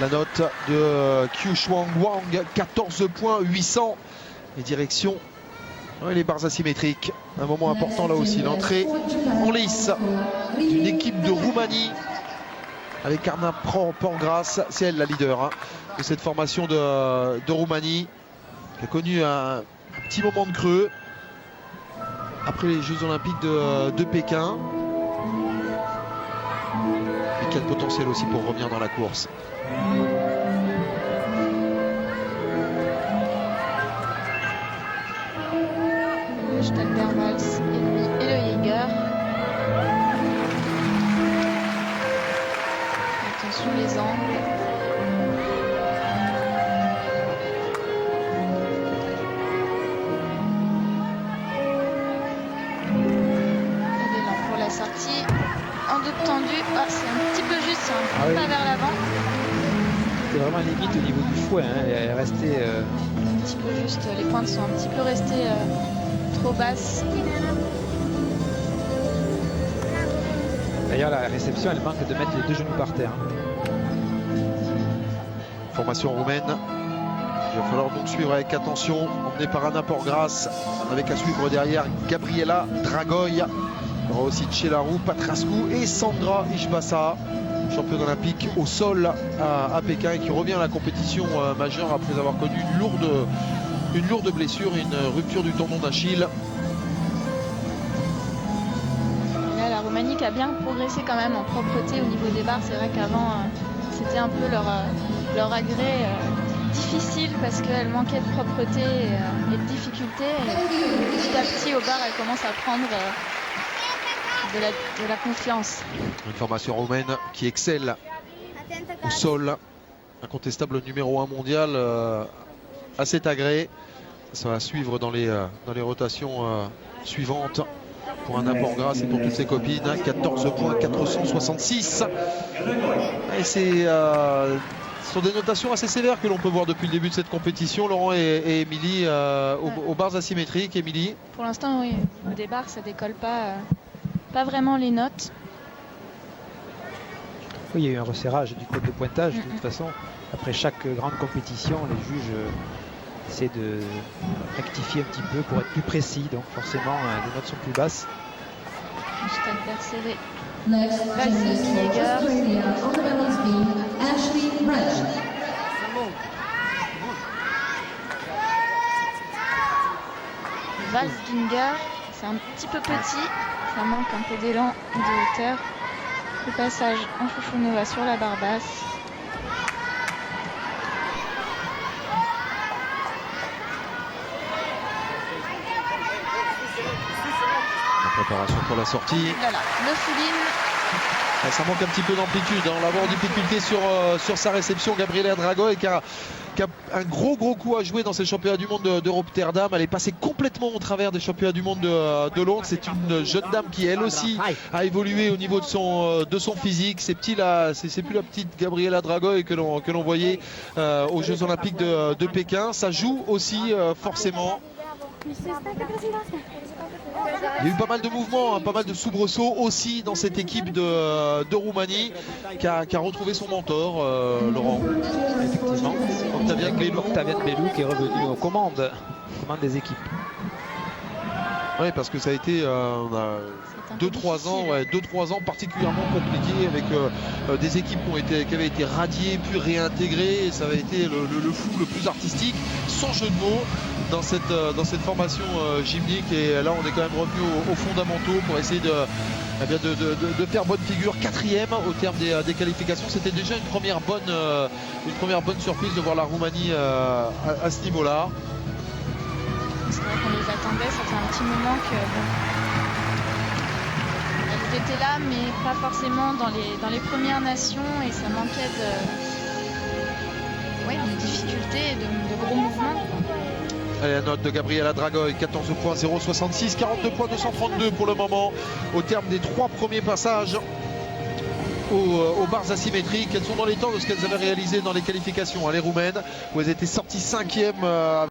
La note de Qiu Shuang Wang, 14 points, 800. Et direction les barres asymétriques. Un moment important là aussi, l'entrée en lice d'une équipe de Roumanie avec Arna Porgras. C'est elle la leader de cette formation de Roumanie, qui a connu un petit moment de creux après les Jeux Olympiques de Pékin. Et qui a le potentiel aussi pour revenir dans la course. Le Stolberwals et le Jäger. Attention les angles. Et l'élan pour la sortie. En double tendu. Ah, c'est un petit peu juste, c'est un peu pas vers l'avant. C'était vraiment limite au niveau du fouet. Elle est restée. Un petit peu juste. Les pointes sont un petit peu restées trop basses. D'ailleurs, la réception, elle manque de mettre les deux genoux par terre. Formation roumaine. Il va falloir donc suivre avec attention. Emmené par Arna Porgras, avec à suivre derrière Gabriela Dragoi. Il y aura aussi Tchelarou, Patrascu et Sandra Ishbasa, championne olympique au sol à Pékin et qui revient à la compétition majeure après avoir connu une lourde blessure et une rupture du tendon d'Achille. La Roumanie qui a bien progressé quand même en propreté au niveau des barres. C'est vrai qu'avant c'était un peu leur agrès difficile parce qu'elle manquait de propreté et de difficulté. Et petit à petit au bar elle commence à prendre de la confiance. Une formation roumaine qui excelle au sol. Incontestable numéro 1 mondial à cet agrès. Ça va suivre dans les rotations suivantes pour Arna Porgras et pour toutes ses copines. 14 points, 466. Et ce sont des notations assez sévères que l'on peut voir depuis le début de cette compétition. Laurent et Émilie aux barres asymétriques. Émilie? Pour l'instant, oui. Au des barres, ça décolle pas vraiment les notes. Oui, il y a eu un resserrage du code de pointage. De toute façon, après chaque grande compétition, les juges essaient de rectifier un petit peu pour être plus précis. Donc forcément, les notes sont plus basses. Juste adversaire. Jäger. Valsginger, c'est un petit peu petit, ça manque un peu d'élan et de hauteur. Le passage en Chouchounova sur la barre basse. La préparation pour la sortie. Voilà, le full-in. Ça manque un petit peu d'amplitude. On va avoir en difficulté sur sa réception. Gabriela Dragoi qui a un gros coup à jouer dans ces championnats du monde de Rotterdam. Elle est passée complètement au travers des championnats du monde de Londres. C'est une jeune dame qui elle aussi a évolué au niveau de son physique. C'est plus la petite Gabriela Dragoi que l'on voyait aux Jeux Olympiques de Pékin. Ça joue aussi forcément. Il y a eu pas mal de mouvements, pas mal de soubresauts aussi dans cette équipe de Roumanie qui a retrouvé son mentor, Laurent. Effectivement, Octavian Belou qui est revenu aux commandes des équipes. Oui, parce que ça a été 2-3 ans particulièrement compliqués avec des équipes qui avaient été radiées puis réintégrées. Et ça avait été le fou le plus artistique, sans jeu de mots, dans cette formation gymnique. Et là on est quand même revenu aux fondamentaux pour essayer de faire bonne figure. 4e au terme des qualifications. C'était déjà une première bonne surprise de voir la Roumanie à ce niveau là. C'est vrai qu'on les attendait, ça fait un petit moment qu'elles étaient là, mais pas forcément dans les premières nations, et ça manquait de difficultés et de gros mouvements. Allez, la note de Gabriela Dragoi, 14 points, 0,66, 42 points, 232 pour le moment, au terme des 3 premiers passages aux barres asymétriques. Elles sont dans les temps de ce qu'elles avaient réalisé dans les qualifications, les Roumaines, où elles étaient sorties 5e.